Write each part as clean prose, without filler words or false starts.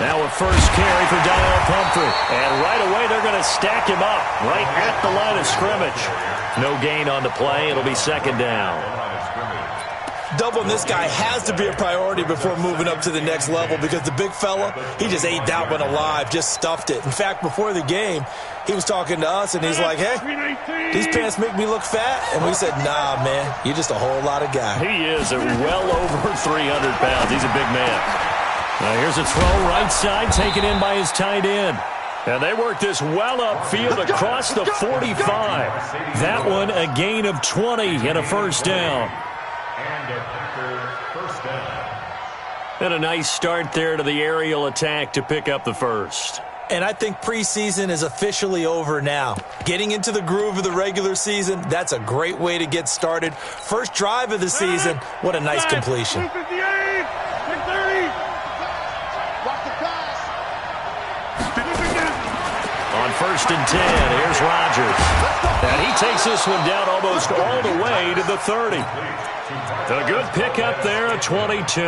Now a first carry for Daniel Pumphrey. And right away they're going to stack him up right at the line of scrimmage. No gain on the play. It'll be second down. Doubling this guy has to be a priority before moving up to the next level because the big fella, he just ate that one alive, just stuffed it. In fact, before the game, he was talking to us, and he's like, hey, these pants make me look fat? And we said, nah, man, you're just a whole lot of guy. He is well over 300 pounds. He's a big man. Now here's a throw right side taken in by his tight end. And they work this well upfield across the 45. That one a gain of 20 and a first down. And a nice start there to the aerial attack to pick up the first. And I think preseason is officially over now. Getting into the groove of the regular season, that's a great way to get started. First drive of the season, what a nice completion. On first and 10, here's Rodgers. And he takes this one down almost all the way to the 30. A good pickup there at 22.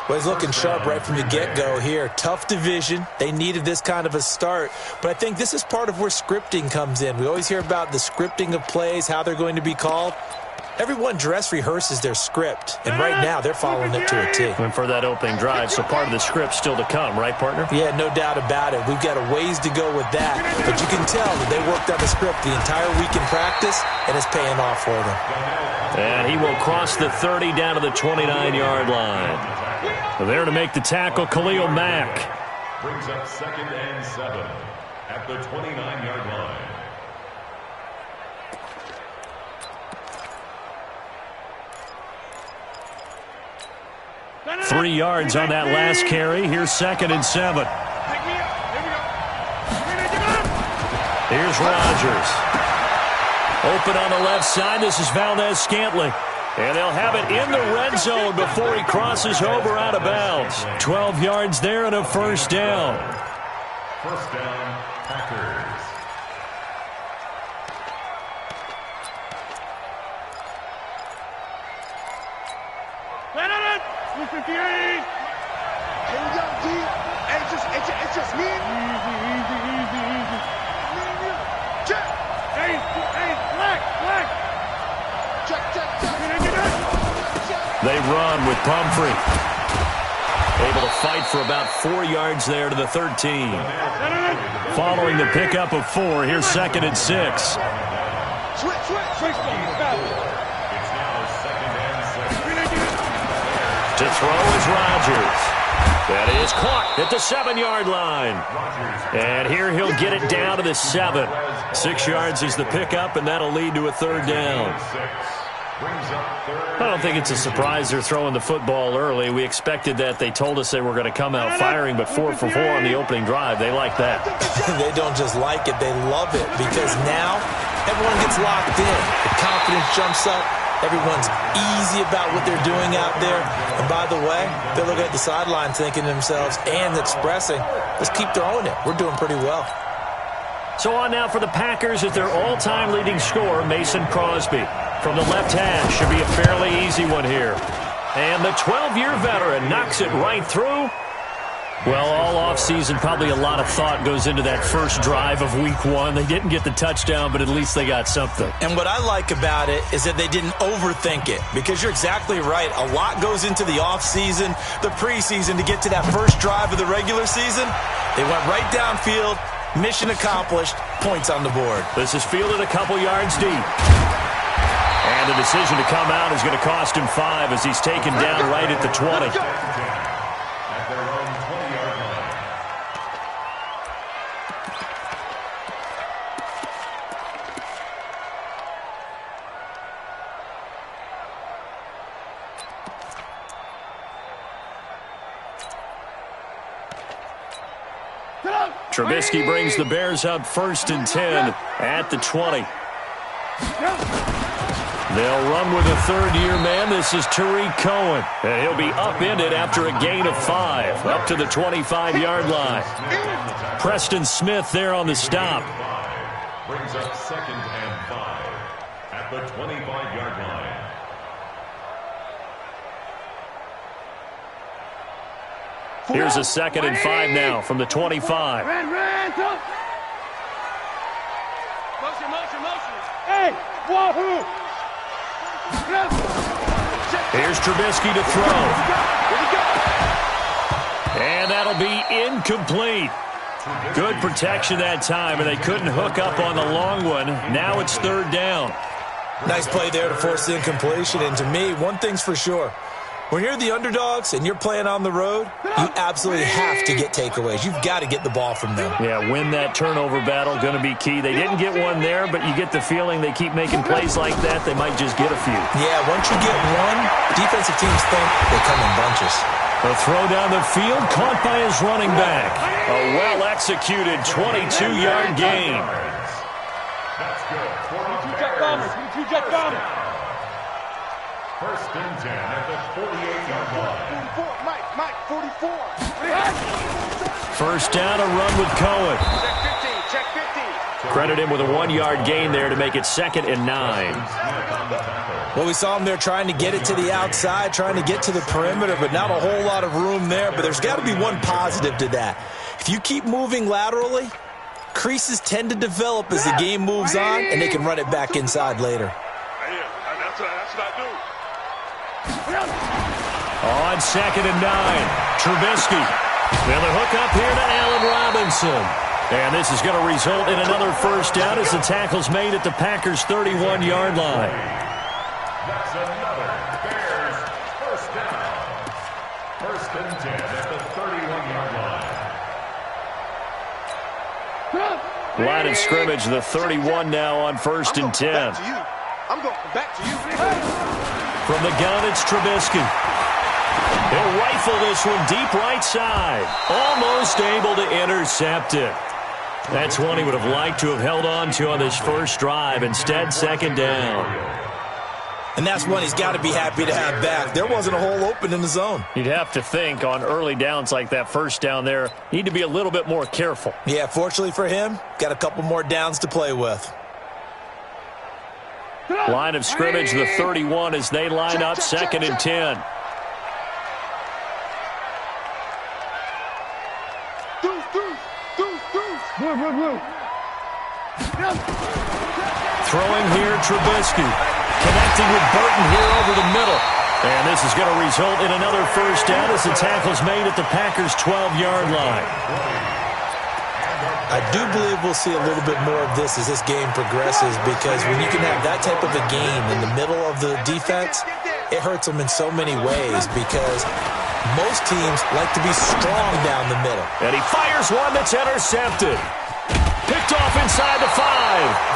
Well, he's looking sharp right from the get-go here. Tough division. They needed this kind of a start. But I think this is part of where scripting comes in. We always hear about the scripting of plays, how they're going to be called. Everyone dress rehearses their script, and right now they're following it to a T. And for that opening drive, so part of the script still to come, right, partner? Yeah, no doubt about it. We've got a ways to go with that, but you can tell that they worked on the script the entire week in practice, and it's paying off for them. And he will cross the 30 down to the 29-yard line. There to make the tackle, Khalil Mack. Brings up second and 7 at the 29-yard line. 3 yards on that last carry. Here's second and 7. Here's Rodgers. Open on the left side. This is Valdez-Scantling. And they'll have it in the red zone before he crosses over out of bounds. 12 yards there and a first down. First down, Packers. Here we go, D. It's just me. Easy. Check. Hey, black. Check. They run with Pumphrey. Able to fight for about 4 yards there to the 13. Following the pickup of 4, here's second and 6. Switch. To throw is Rodgers. That is caught at the 7-yard line. And here he'll get it down to the 7. 6 yards is the pickup, and that'll lead to a third down. I don't think it's a surprise they're throwing the football early. We expected that. They told us they were going to come out firing, but 4 for 4 on the opening drive. They like that. They don't just like it, they love it, because now everyone gets locked in. The confidence jumps up. Everyone's easy about what they're doing out there. And by the way, they're looking at the sideline thinking to themselves and expressing, let's keep throwing it. We're doing pretty well. So on now for the Packers as their all-time leading scorer, Mason Crosby. From the left hash, should be a fairly easy one here. And the 12-year veteran knocks it right through. Well, all offseason, probably a lot of thought goes into that first drive of Week 1. They didn't get the touchdown, but at least they got something. And what I like about it is that they didn't overthink it, because you're exactly right. A lot goes into the offseason, the preseason, to get to that first drive of the regular season. They went right downfield, mission accomplished, points on the board. This is fielded a couple yards deep. And the decision to come out is going to cost him 5 as he's taken down right at the 20. Trubisky brings the Bears up first and 10 at the 20. They'll run with a third-year man. This is Tariq Cohen. And he'll be upended after a gain of 5 up to the 25-yard line. Preston Smith there on the stop. Brings up second and 5 at the 25-yard line. Here's a 2nd and 5 now from the 25. Motion. Hey, wahoo! Here's Trubisky to throw. And that'll be incomplete. Good protection that time, and they couldn't hook up on the long one. Now it's 3rd down. Nice play there to force the incompletion. And to me, one thing's for sure. When you're the underdogs and you're playing on the road, you absolutely have to get takeaways. You've got to get the ball from them. Yeah, win that turnover battle, going to be key. They didn't get one there, but you get the feeling they keep making plays like that, they might just get a few. Yeah, once you get one, defensive teams think they come in bunches. A throw down the field, caught by his running back. A well-executed 22-yard gain. That's good. 2-jet bomber. 1st and 10 at the 48-yard line. 44, Mike, 44. 1st down, a run with Cohen. Check 15. Credit him with a 1-yard gain there to make it 2nd and 9. Well, we saw him there trying to get it to the outside, trying to get to the perimeter, but not a whole lot of room there. But there's got to be one positive to that. If you keep moving laterally, creases tend to develop as the game moves on, and they can run it back inside later. That's what I do. On 2nd and 9, Trubisky. Well, the hook up here to Allen Robinson. And this is going to result in another 1st down as the tackle's made at the Packers' 31-yard line. That's another Bears 1st down. 1st and 10 at the 31-yard line. Line of scrimmage, the 31 now on 1st and 10. I'm going back to you. From the gun, it's Trubisky. He'll rifle this one deep right side. Almost able to intercept it. That's one he would have liked to have held on to on this first drive. Instead, 2nd down. And that's one he's got to be happy to have back. There wasn't a hole open in the zone. You'd have to think on early downs like that 1st down there, need to be a little bit more careful. Yeah, fortunately for him, got a couple more downs to play with. Line of scrimmage, the 31 as they line up 2nd and 10. Throwing here, Trubisky. Connecting with Burton here over the middle. And this is going to result in another 1st down as the tackle's made at the Packers' 12-yard line. I do believe we'll see a little bit more of this as this game progresses, because when you can have that type of a game in the middle of the defense, it hurts them in so many ways, because most teams like to be strong down the middle. And he fires one that's intercepted. Picked off inside the 5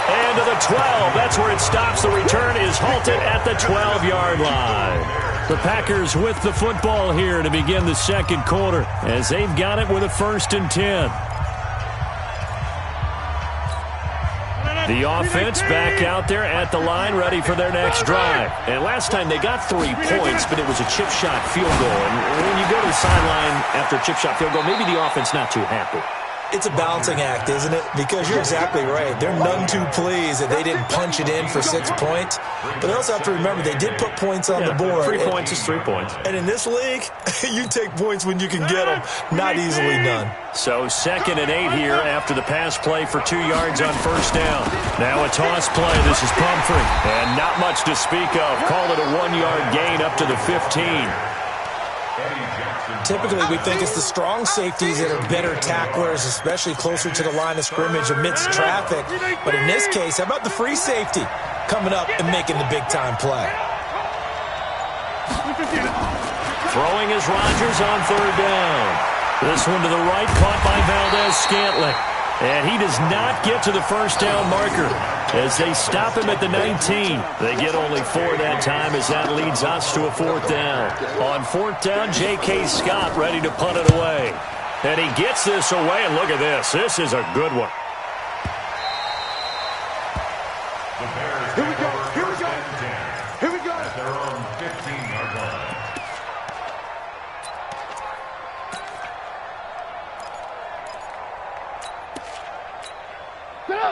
and to the 12. That's where it stops. The return is halted at the 12-yard line. The Packers with the football here to begin the 2nd quarter as they've got it with a 1st and 10. The offense back out there at the line, ready for their next drive. And last time they got 3 points, but it was a chip shot field goal. And when you go to the sideline after a chip shot field goal, maybe the offense not too happy. It's a balancing act, isn't it? Because you're exactly right. They're none too pleased that they didn't punch it in for 6 points. But they also have to remember they did put points on the board. 3 points is 3 points. And in this league, you take points when you can get them. Not easily done. So 2nd and 8 here after the pass play for 2 yards on 1st down. Now a toss play. This is Pumphrey. And not much to speak of. Call it a 1-yard gain up to the 15. Typically, we think it's the strong safeties that are better tacklers, especially closer to the line of scrimmage amidst traffic. But in this case, how about the free safety coming up and making the big-time play? Throwing is Rodgers on 3rd down. This one to the right, caught by Valdez-Scantling. And he does not get to the 1st down marker as they stop him at the 19. They get only 4 that time as that leads us to a 4th down. On 4th down, J.K. Scott ready to punt it away. And he gets this away, and look at this. This is a good one. Here we go. Here we go. Here we go. At their own 15-yard line.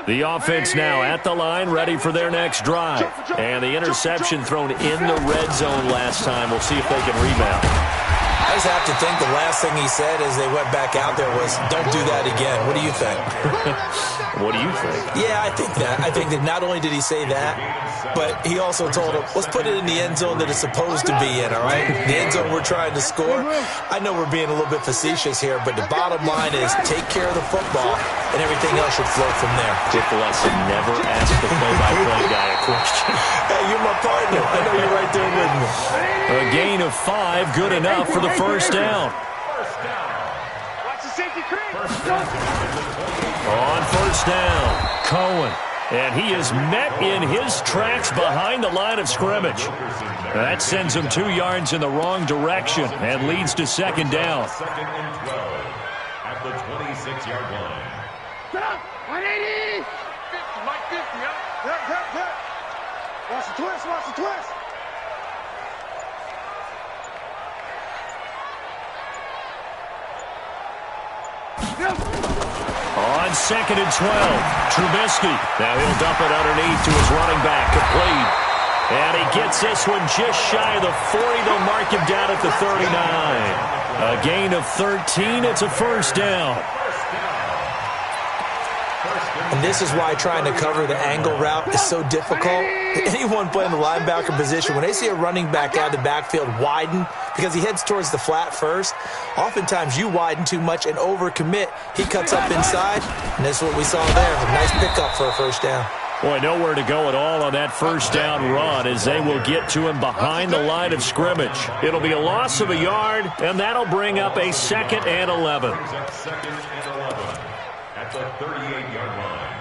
The offense now at the line, ready for their next drive. And the interception thrown in the red zone last time. We'll see if they can rebound. I just have to think the last thing he said as they went back out there was, don't do that again. What do you think? What do you think? Yeah, I think that. I think that not only did he say that, but he also told him, let's put it in the end zone that it's supposed to be in, all right? The end zone we're trying to score. I know we're being a little bit facetious here, but the bottom line is take care of the football, and everything else should flow from there. Get the lesson, never ask the play-by-play guy a question. Hey, you're my partner. I know you're right there with me. A gain of 5, good enough for the first down. Watch the safety creep. On first down, Cohen. And he is met in his tracks behind the line of scrimmage. That sends him 2 yards in the wrong direction and leads to second down. Second and 12 at the 26-yard line. Get up. 180. 50, Mike 50, huh? Hit. Watch the twist, watch the twist. On second and 12, Trubisky. Now he'll dump it underneath to his running back, complete. And he gets this one just shy of the 40. They'll mark him down at the 39. A gain of 13. It's a first down. And this is why trying to cover the angle route is so difficult. Anyone playing the linebacker position, when they see a running back out of the backfield widen because he heads towards the flat first, oftentimes you widen too much and overcommit. He cuts up inside, and that's what we saw there. A nice pickup for a first down. Boy, nowhere to go at all on that first down run as they will get to him behind the line of scrimmage. It'll be a loss of a yard, and that'll bring up a 2nd and 11. Second and 11 at the 38-yard line.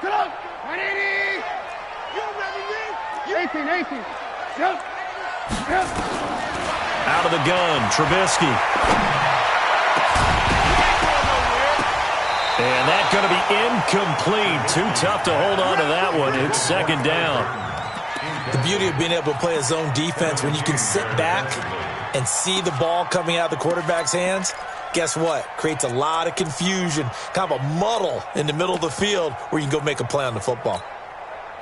Get up. 180. You ready, me? 18. Yep. Out of the gun, Trubisky. And that's going to be incomplete. Too tough to hold on to that one. It's second down. The beauty of being able to play a zone defense when you can sit back and see the ball coming out of the quarterback's hands, guess what? Creates a lot of confusion, kind of a muddle in the middle of the field where you can go make a play on the football.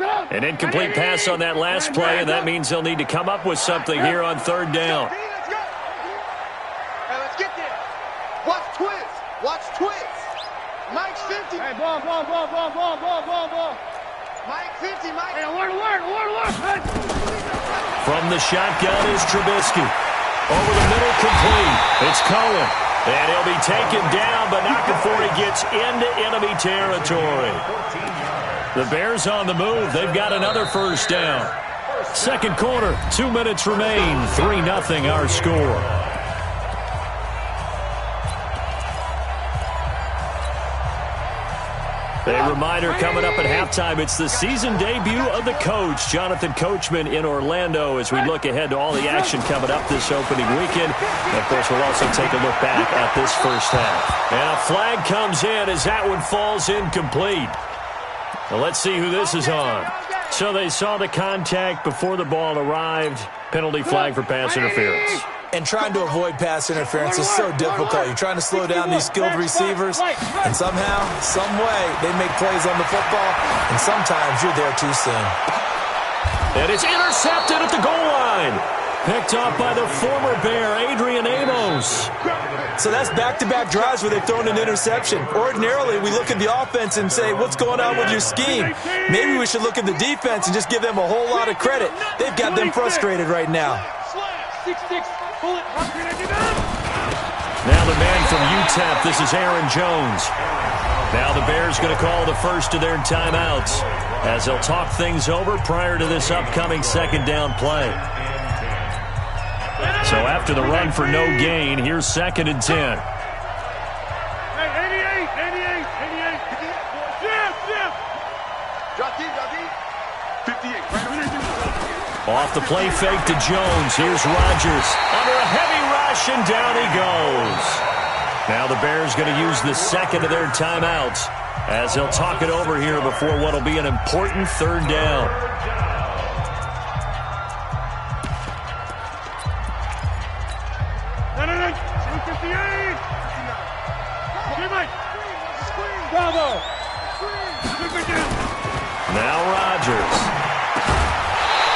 An incomplete pass on that last play, and that means they'll need to come up with something here on third down. Let's go. Hey, let's get there. Watch twist. Watch twist. Mike's 50. Hey, ball. Mike 50, Mike. Hey, alert. From the shotgun is Trubisky. Over the middle, complete. It's Cohen. And he'll be taken down, but not before he gets into enemy territory. The Bears on the move. They've got another first down. Second quarter, 2 minutes remain. 3-0 our score. A reminder coming up at halftime, it's the season debut of the coach, Jonathan Coachman, in Orlando, as we look ahead to all the action coming up this opening weekend. And, of course, we'll also take a look back at this first half. And a flag comes in as that one falls incomplete. Well, let's see who this is on. So they saw the contact before the ball arrived. Penalty flag for pass interference. And trying to avoid pass interference is so difficult. You're trying to slow down these skilled receivers, and somehow, some way, they make plays on the football, and sometimes you're there too soon. And it's intercepted at the goal line. Picked off by the former Bear, Adrian Amos. So that's back-to-back drives where they've thrown an interception. Ordinarily, we look at the offense and say, what's going on with your scheme? Maybe we should look at the defense and just give them a whole lot of credit. They've got them frustrated right now. 6-6. Now the man from UTEP, this is Aaron Jones. Now the Bears going to call the first of their timeouts as they'll talk things over prior to this upcoming second down play. So after the run for no gain, here's 2nd and 10. Hey, 88. Drop deep. 58. Off the play fake to Jones. Here's Rodgers. Under a heavy rush, and down he goes. Now the Bears going to use the second of their timeouts as they'll talk it over here before what will be an important third down. Bravo. Now Rodgers.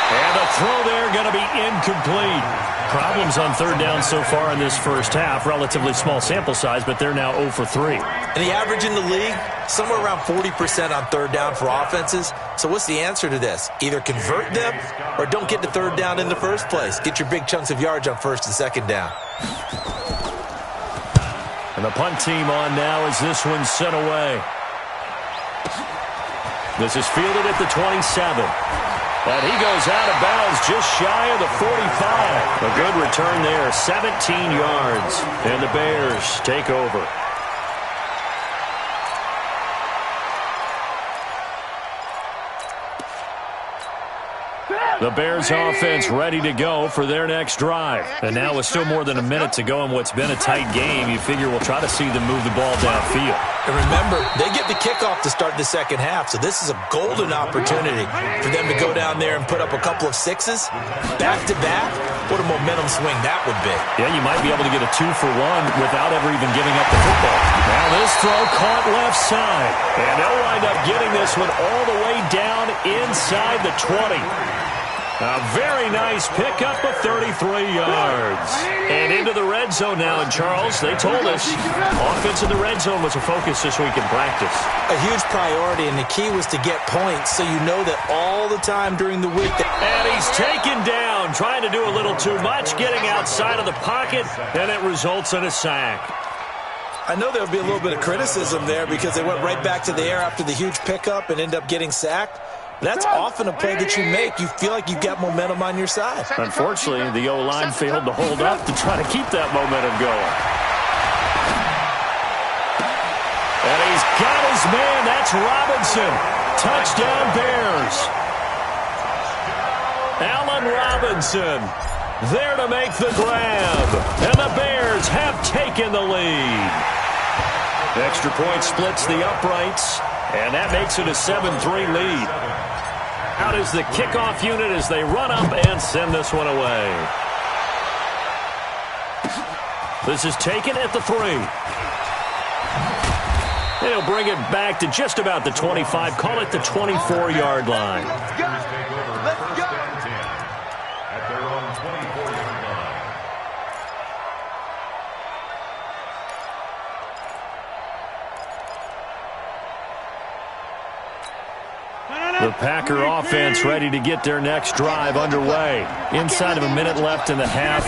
And the throw there going to be incomplete. Problems on third down so far in this first half. Relatively small sample size, but they're now 0 for 3. And the average in the league, somewhere around 40% on third down for offenses. So what's the answer to this? Either convert them or don't get to third down in the first place. Get your big chunks of yards on first and second down. And the punt team on now as this one's sent away. This is fielded at the 27. And he goes out of bounds just shy of the 45. A good return there, 17 yards. And the Bears take over. The Bears offense ready to go for their next drive. And now with still more than a minute to go in what's been a tight game, you figure we'll try to see them move the ball downfield. And remember, they get the kickoff to start the second half, so this is a golden opportunity for them to go down there and put up a couple of sixes back-to-back. What a momentum swing that would be. Yeah, you might be able to get a 2-for-1 without ever even giving up the football. Now this throw caught left side. And they'll wind up getting this one all the way down inside the 20. A very nice pickup of 33 yards. And into the red zone now. And, Charles, they told us offense in the red zone was a focus this week in practice. A huge priority, and the key was to get points so you know that all the time during the week. And he's taken down, trying to do a little too much, getting outside of the pocket, and it results in a sack. I know there'll be a little bit of criticism there because they went right back to the air after the huge pickup and end up getting sacked. That's often a play that you make. You feel like you've got momentum on your side. Unfortunately, the O-line failed to hold up to try to keep that momentum going. And he's got his man. That's Robinson. Touchdown, Bears. Allen Robinson there to make the grab. And the Bears have taken the lead. Extra point splits the uprights. And that makes it a 7-3 lead. Out is the kickoff unit as they run up and send this one away. This is taken at the 3. They'll bring it back to just about the 25. Call it the 24-yard line. Let's go. Let's go. At their own 24-yard line. The Packer offense ready to get their next drive underway. Inside of a minute left in the half.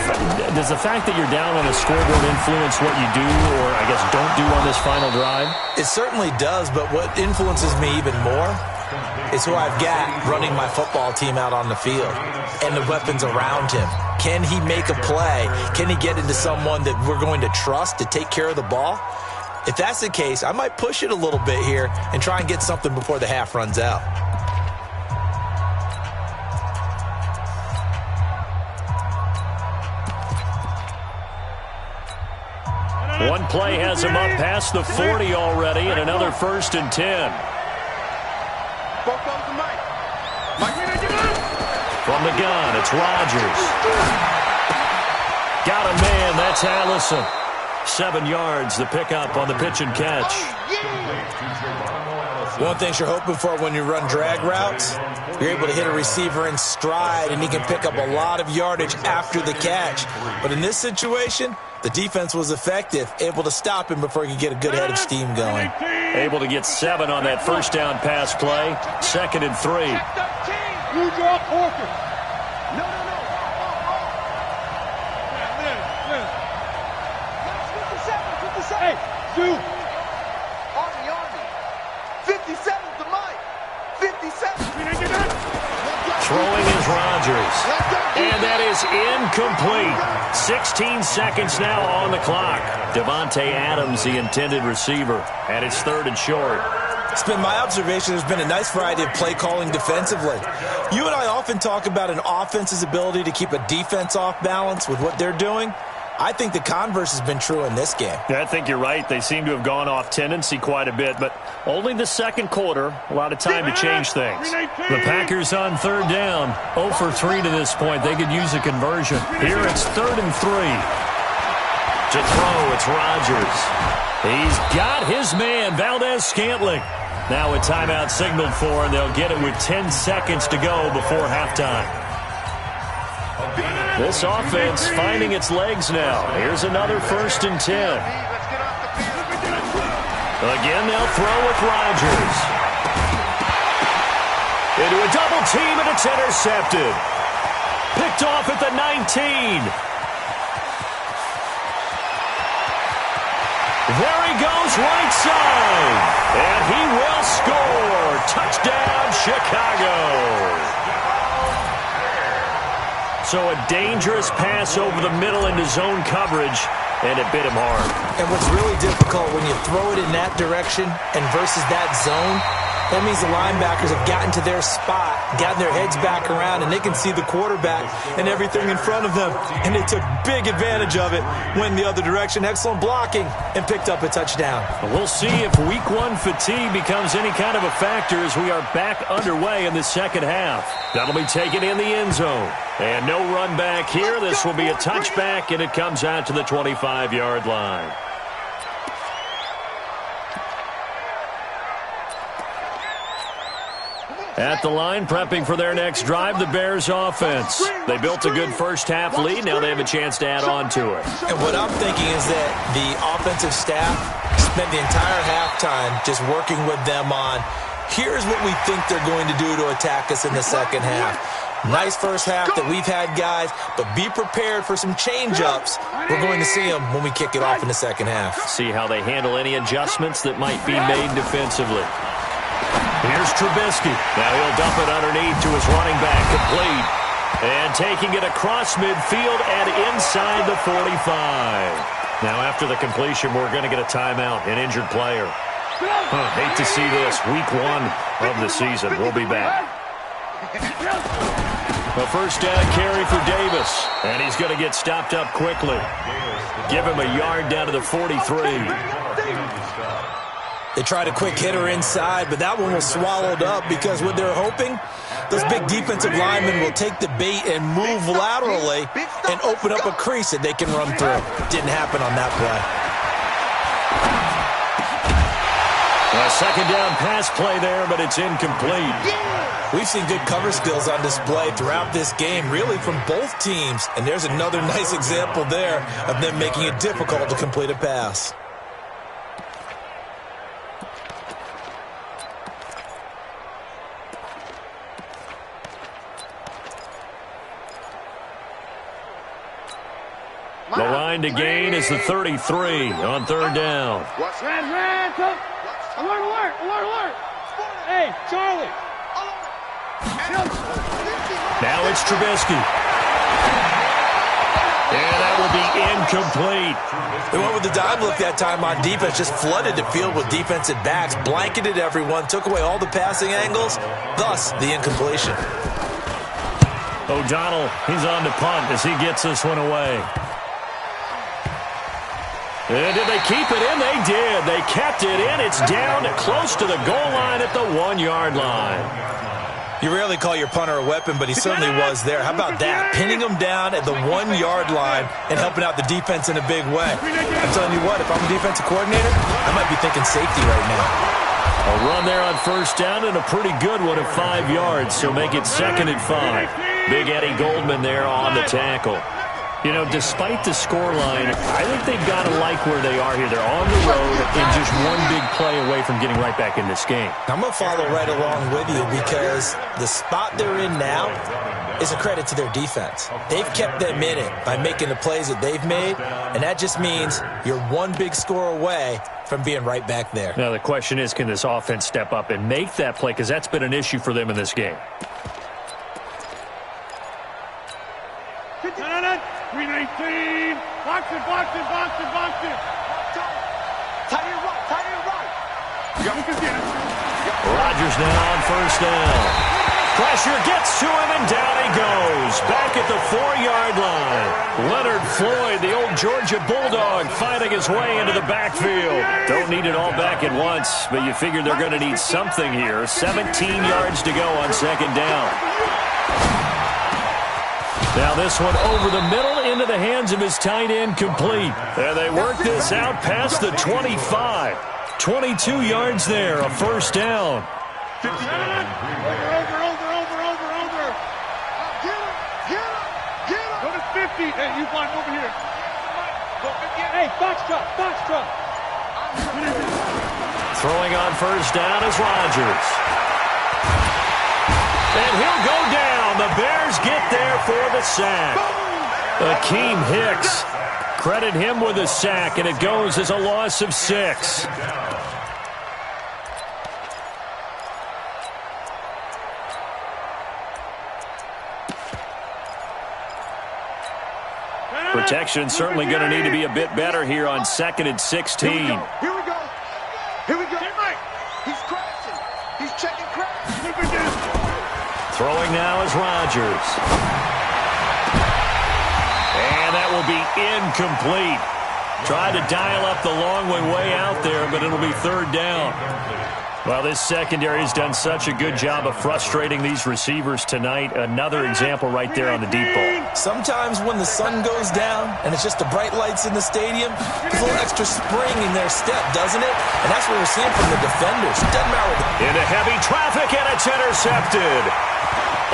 Does the fact that you're down on a scoreboard influence what you do or, I guess, don't do on this final drive? It certainly does, but what influences me even more is who I've got running my football team out on the field and the weapons around him. Can he make a play? Can he get into someone that we're going to trust to take care of the ball? If that's the case, I might push it a little bit here and try and get something before the half runs out. One play has him up past the 40 already, and another 1st and 10. From the gun, it's Rodgers. Got a man, that's Allison. 7 yards, the pickup on the pitch and catch. One of the things you're hoping for when you run drag routes, you're able to hit a receiver in stride, and he can pick up a lot of yardage after the catch. But in this situation, the defense was effective, able to stop him before he could get a good head of steam going. Able to get 7 on that first down pass play. 2nd and 3. You draw Porker. No. That's 57. Hey, Sue. Army. 57 to Mike. 57. Throwing is Rodgers. And that is incomplete. 16 seconds now on the clock. Devontae Adams, the intended receiver. And it's 3rd and short. It's been my observation there's been a nice variety of play calling defensively. You and I often talk about an offense's ability to keep a defense off balance with what they're doing. I think the converse has been true in this game. Yeah, I think you're right. They seem to have gone off tendency quite a bit, but only the second quarter, a lot of time to change things. The Packers on 3rd down, 0 for 3 to this point. They could use a conversion. Here it's 3rd and 3. To throw, it's Rodgers. He's got his man, Valdez-Scantling. Now a timeout signaled for, and they'll get it with 10 seconds to go before halftime. This offense finding its legs now. Here's another 1st and 10. Again, they'll throw with Rodgers. Into a double team, and it's intercepted. Picked off at the 19. There he goes, right side. And he will score. Touchdown, Chicago. So a dangerous pass over the middle into zone coverage, and it bit him hard. And what's really difficult when you throw it in that direction and versus that zone, that means the linebackers have gotten to their spot, gotten their heads back around, and they can see the quarterback and everything in front of them. And they took big advantage of it, went the other direction, excellent blocking, and picked up a touchdown. We'll see if Week 1 fatigue becomes any kind of a factor as we are back underway in the second half. That'll be taken in the end zone. And no run back here. This will be a touchback, and it comes out to the 25-yard line. At the line, prepping for their next drive, the Bears offense. They built a good first-half lead. Now they have a chance to add on to it. And what I'm thinking is that the offensive staff spent the entire halftime just working with them on, here's what we think they're going to do to attack us in the second half. Nice first half that we've had, guys, but be prepared for some change-ups. We're going to see them when we kick it off in the second half. See how they handle any adjustments that might be made defensively. Here's Trubisky. Now he'll dump it underneath to his running back, complete. And taking it across midfield and inside the 45. Now after the completion, we're going to get a timeout, an injured player. Hate to see this. Week 1 of the season. We'll be back. A first down carry for Davis. And he's going to get stopped up quickly. Give him a yard down to the 43. They tried a quick hitter inside, but that one was swallowed up because what they're hoping, those big defensive linemen will take the bait and move laterally and open up a crease that they can run through. Didn't happen on that play. A second down pass play there, but it's incomplete. We've seen good cover skills on display throughout this game, really from both teams. And there's another nice example there of them making it difficult to complete a pass. The line to gain is the 33 on third down. Alert. Hey, Charlie. Now it's Trubisky. And that will be incomplete. They went with the dime look that time on defense, just flooded the field with defensive backs, blanketed everyone, took away all the passing angles, thus the incompletion. O'Donnell, he's on to punt as he gets this one away. And did they keep it in? They did. They kept it in. It's down close to the goal line at the 1-yard line. You rarely call your punter a weapon, but he certainly was there. How about that? Pinning him down at the 1-yard line and helping out the defense in a big way. I'm telling you what, if I'm a defensive coordinator, I might be thinking safety right now. A run there on first down and a pretty good one at 5 yards, so make it 2nd and 5. Big Eddie Goldman there on the tackle. You know, despite the scoreline, I think they've got to like where they are here. They're on the road and just one big play away from getting right back in this game. I'm going to follow right along with you because the spot they're in now is a credit to their defense. They've kept them in it by making the plays that they've made, and that just means you're one big score away from being right back there. Now, the question is, can this offense step up and make that play? Because that's been an issue for them in this game. 319. Box it. Tie it right. Rodgers now on first down. Pressure gets to him, and down he goes. Back at the 4-yard line. Leonard Floyd, the old Georgia Bulldog, fighting his way into the backfield. Don't need it all back at once, but you figure they're going to need something here. 17 yards to go on second down. Now this one over the middle into the hands of his tight end, complete. And they work this out past the 25. 22 yards there, a first down. Over. 50. Hey, you want over here. Hey, box truck. Throwing on first down is Rodgers. And he'll go down. The Bears get there for the sack. Akeem Hicks. Credit him with a sack, and it goes as a loss of 6. Protection certainly going to need to be a bit better here on 2nd and 16. Here we go. He's crashing. He's checking crash. Throwing now is Rodgers. And that will be incomplete. Tried to dial up the long way out there, but it'll be 3rd down. Well, this secondary has done such a good job of frustrating these receivers tonight. Another example right there on the deep ball. Sometimes when the sun goes down and it's just the bright lights in the stadium, there's a little extra spring in their step, doesn't it? And that's what we're seeing from the defenders. Doesn't matter. Into heavy traffic, and it's intercepted.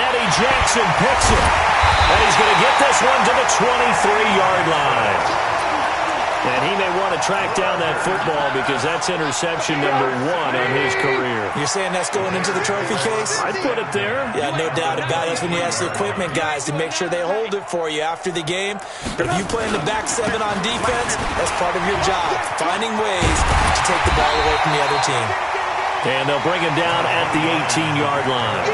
Eddie Jackson picks it. And he's going to get this one to the 23-yard line. And he may want to track down that football because that's interception number 1 on his career. You're saying that's going into the trophy case? I'd put it there. Yeah, no doubt about it. That's when you ask the equipment guys to make sure they hold it for you after the game. But if you play in the back 7 on defense, that's part of your job, finding ways to take the ball away from the other team. And they'll bring him down at the 18-yard line.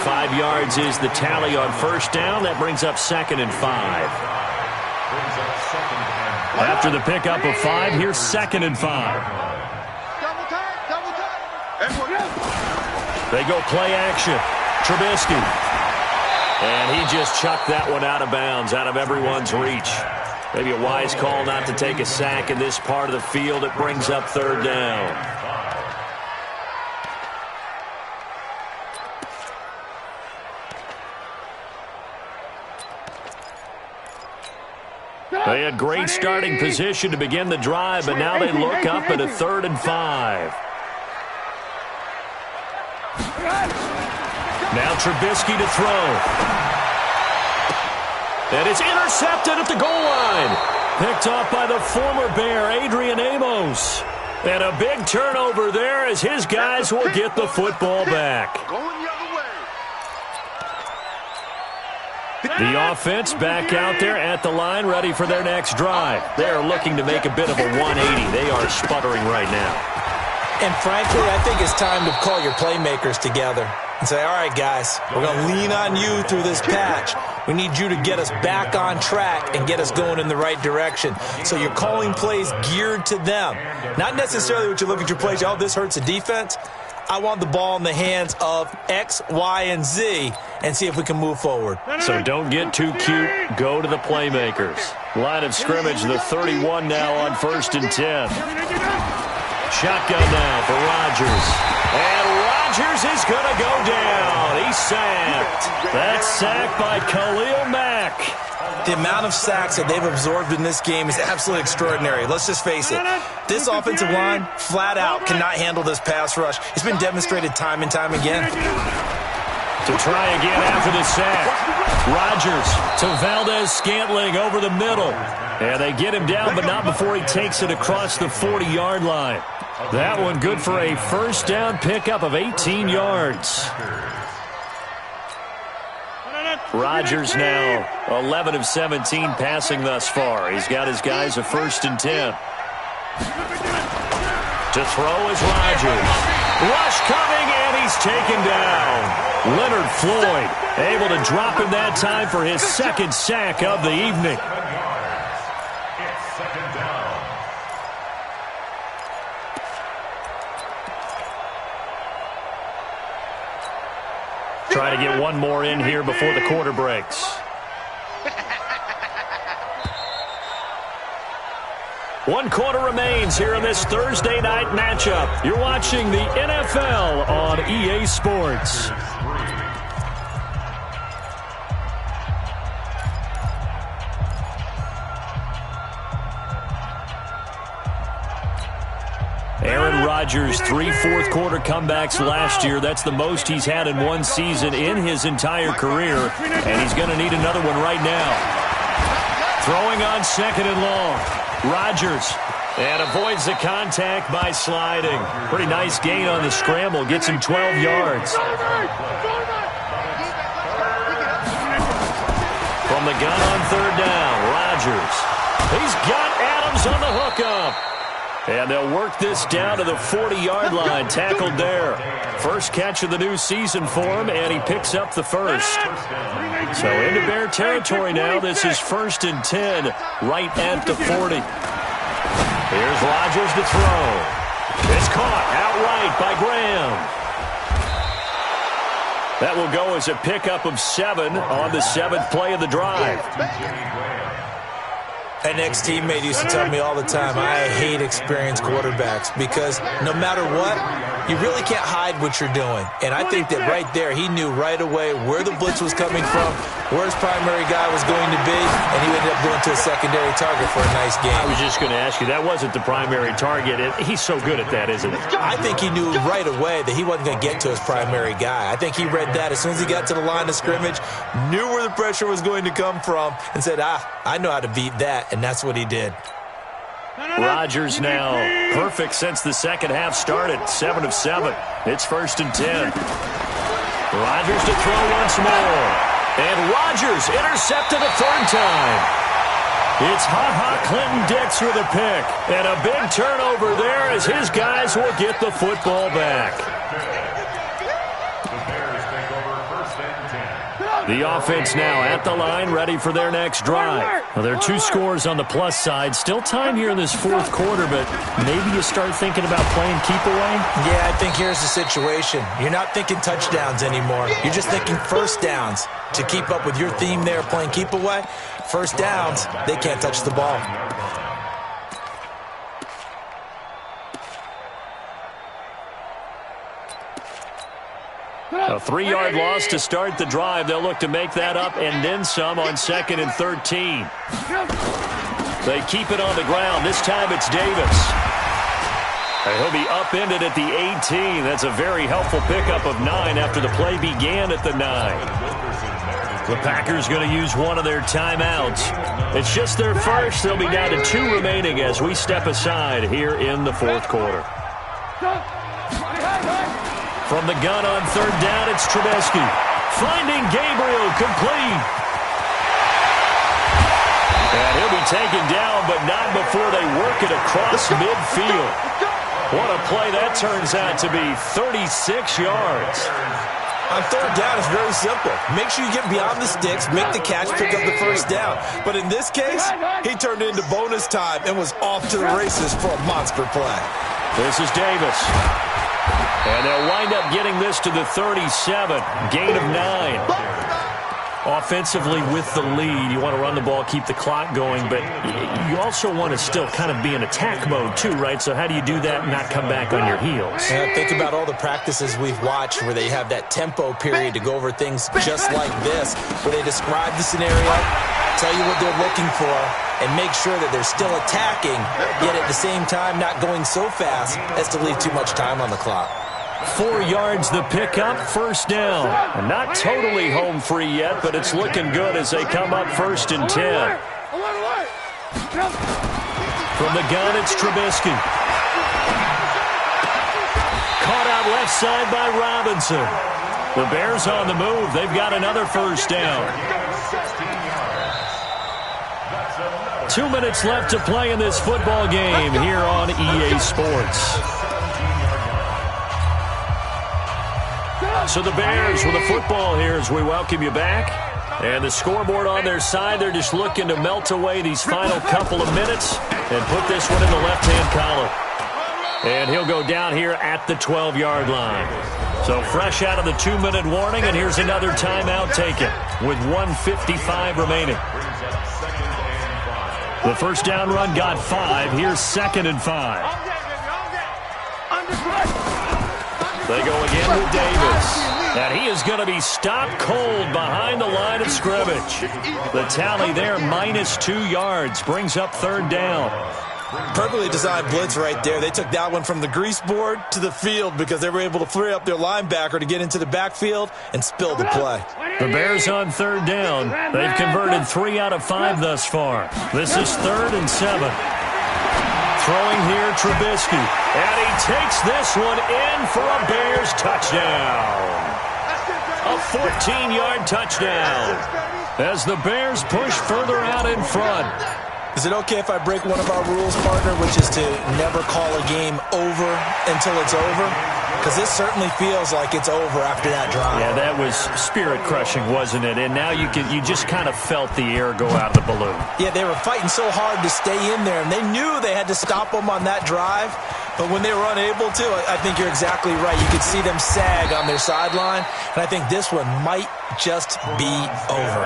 5 yards is the tally on first down. That brings up 2nd and 5. After the pickup of 5, here's 2nd and 5. Double time. They go play action. Trubisky. And he just chucked that one out of bounds, out of everyone's reach. Maybe a wise call not to take a sack in this part of the field. It brings up 3rd down. They had great starting position to begin the drive, but now they look up at a 3rd and 5. Now Trubisky to throw. And it's intercepted at the goal line. Picked off by the former Bear, Adrian Amos. And a big turnover there as his guys will get the football back. Going the other way. The offense back out there at the line, ready for their next drive. They're looking to make a bit of a 180. They are sputtering right now. And frankly, I think it's time to call your playmakers together and say, all right, guys, we're going to lean on you through this patch. We need you to get us back on track and get us going in the right direction. So you're calling plays geared to them. Not necessarily what you look at your plays, oh, this hurts the defense. I want the ball in the hands of X, Y, and Z and see if we can move forward. So don't get too cute. Go to the playmakers. Line of scrimmage, the 31 now on 1st and 10. Shotgun now for Rodgers. And Rodgers is going to go down. He's sacked. That's sacked by Khalil Mack. The amount of sacks that they've absorbed in this game is absolutely extraordinary. Let's just face it. This offensive line, flat out, cannot handle this pass rush. It's been demonstrated time and time again. To try again after the sack. Rodgers to Valdez-Scantling over the middle. And they get him down, but not before he takes it across the 40-yard line. That one good for a first down pickup of 18 yards. Rodgers now 11 of 17 passing thus far. He's got his guys a 1st and 10. To throw is Rodgers. Rush coming, and he's taken down. Leonard Floyd able to drop him that time for his 2nd sack of the evening. It's 2nd down. Try to get one more in here before the quarter breaks. One quarter remains here in this Thursday night matchup. You're watching the NFL on EA Sports. Aaron Rodgers, 3 fourth-quarter comebacks last year. That's the most he's had in one season in his entire career, and he's going to need another one right now. Throwing on 2nd and long. Rodgers, and avoids the contact by sliding. Pretty nice gain on the scramble. Gets him 12 yards. From the gun on 3rd down, Rodgers. He's got Adams on the hookup. And they'll work this down to the 40-yard line. Tackled there. First catch of the new season for him, and he picks up the first. So into Bear territory now. This is 1st and 10, right at the 40. Here's Rodgers to throw. It's caught outright by Graham. That will go as a pickup of 7 on the 7th play of the drive. An ex-teammate used to tell me all the time, I hate experienced quarterbacks because no matter what, you really can't hide what you're doing. And I think that right there, he knew right away where the blitz was coming from, where his primary guy was going to be, and he ended up going to a secondary target for a nice game. I was just going to ask you, that wasn't the primary target. He's so good at that, isn't he? I think he knew right away that he wasn't going to get to his primary guy. I think he read that as soon as he got to the line of scrimmage, knew where the pressure was going to come from, and said, I know how to beat that, and that's what he did. Rodgers now perfect since the second half started. 7 of 7. It's 1st and 10. Rodgers to throw once more. And Rodgers intercepted a 3rd time. It's Ha-Ha Clinton Dix with a pick. And a big turnover there as his guys will get the football back. The offense now at the line, ready for their next drive. Well, there are 2 scores on the plus side. Still time here in this 4th quarter, but maybe you start thinking about playing keep away? Yeah, I think here's the situation. You're not thinking touchdowns anymore. You're just thinking first downs. To keep up with your theme there, playing keep away, first downs, they can't touch the ball. A 3-yard loss to start the drive. They'll look to make that up and then some on 2nd and 13. They keep it on the ground. This time it's Davis. And he'll be upended at the 18. That's a very helpful pickup of 9 after the play began at the 9. The Packers going to use one of their timeouts. It's just their first. They'll be down to 2 remaining as we step aside here in the 4th quarter. From the gun on 3rd down, it's Trubisky. Finding Gabriel, complete. And he'll be taken down, but not before they work it across midfield. What a play that turns out to be, 36 yards. On 3rd down, it's very simple. Make sure you get beyond the sticks, make the catch, pick up the first down. But in this case, he turned into bonus time and was off to the races for a monster play. This is Davis. And they'll wind up getting this to the 37. Gain of 9. Offensively with the lead, you want to run the ball, keep the clock going, but you also want to still kind of be in attack mode too, right? So how do you do that and not come back on your heels? Yeah, think about all the practices we've watched where they have that tempo period to go over things just like this, where they describe the scenario, tell you what they're looking for, and make sure that they're still attacking, yet at the same time not going so fast as to leave too much time on the clock. 4 yards the pickup, first down. And not totally home free yet, but it's looking good as they come up 1st and 10. From the gun, it's Trubisky. Caught out left side by Robinson. The Bears on the move. They've got another first down. 2 minutes left to play in this football game here on EA Sports. So the Bears with the football here as we welcome you back. And the scoreboard on their side, they're just looking to melt away these final couple of minutes and put this one in the left-hand column. And he'll go down here at the 12-yard line. So fresh out of the 2-minute warning, and here's another timeout taken with 1:55 remaining. The first down run got 5. Here's 2nd and 5. They go again with Davis. And he is going to be stopped cold behind the line of scrimmage. The tally there, -2 yards, brings up 3rd down. Perfectly designed blitz right there. They took that one from the grease board to the field because they were able to free up their linebacker to get into the backfield and spill the play. The Bears on third down. They've converted 3 out of 5 thus far. This is 3rd and 7. Throwing here, Trubisky. And he takes this one in for a Bears touchdown. A 14-yard touchdown as the Bears push further out in front. Is it okay if I break one of our rules, partner, which is to never call a game over until it's over? Because this certainly feels like it's over after that drive. Yeah, that was spirit-crushing, wasn't it? And now you just kind of felt the air go out of the balloon. Yeah, they were fighting so hard to stay in there, and they knew they had to stop them on that drive. But when they were unable to, I think you're exactly right. You could see them sag on their sideline, and I think this one might just be over.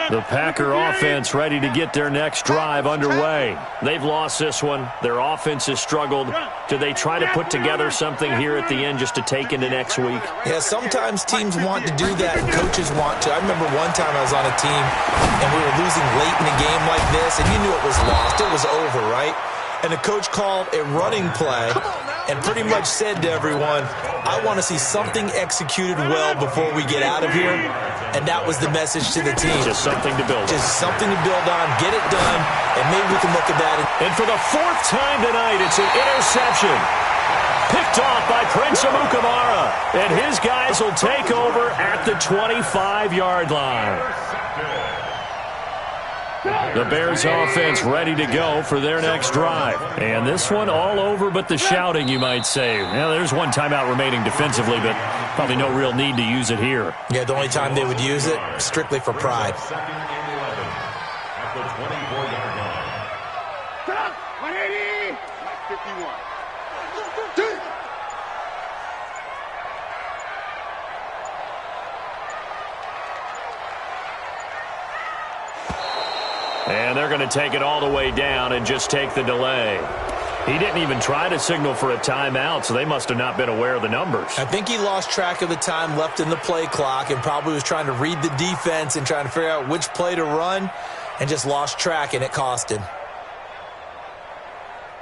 The Packer offense ready to get their next drive underway. They've lost this one. Their offense has struggled. Do they try to put together something here at the end just to take into next week? Yeah, sometimes teams want to do that and coaches want to. I remember one time I was on a team and we were losing late in a game like this and you knew it was lost. It was over, right? And the coach called a running play and pretty much said to everyone, I want to see something executed well before we get out of here. And that was the message to the team. Just something to build on. Just something to build on, get it done, and maybe we can look at that. And for the 4th time tonight, it's an interception. Picked off by Prince Amukamara. And his guys will take over at the 25-yard line. The Bears offense ready to go for their next drive. And this one all over but the shouting, you might say. Now, there's one timeout remaining defensively, but probably no real need to use it here. Yeah, the only time they would use it, strictly for pride. Second and 11 at the 24-yard line. 180. 51. And they're going to take it all the way down and just take the delay. He didn't even try to signal for a timeout, so they must have not been aware of the numbers. I think he lost track of the time left in the play clock and probably was trying to read the defense and trying to figure out which play to run and just lost track, and it cost him.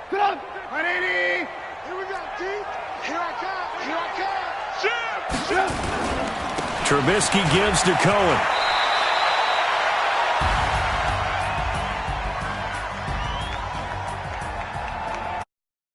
180. Here we go, T. Here I come. Here I come. Shift. Trubisky gives to Cohen.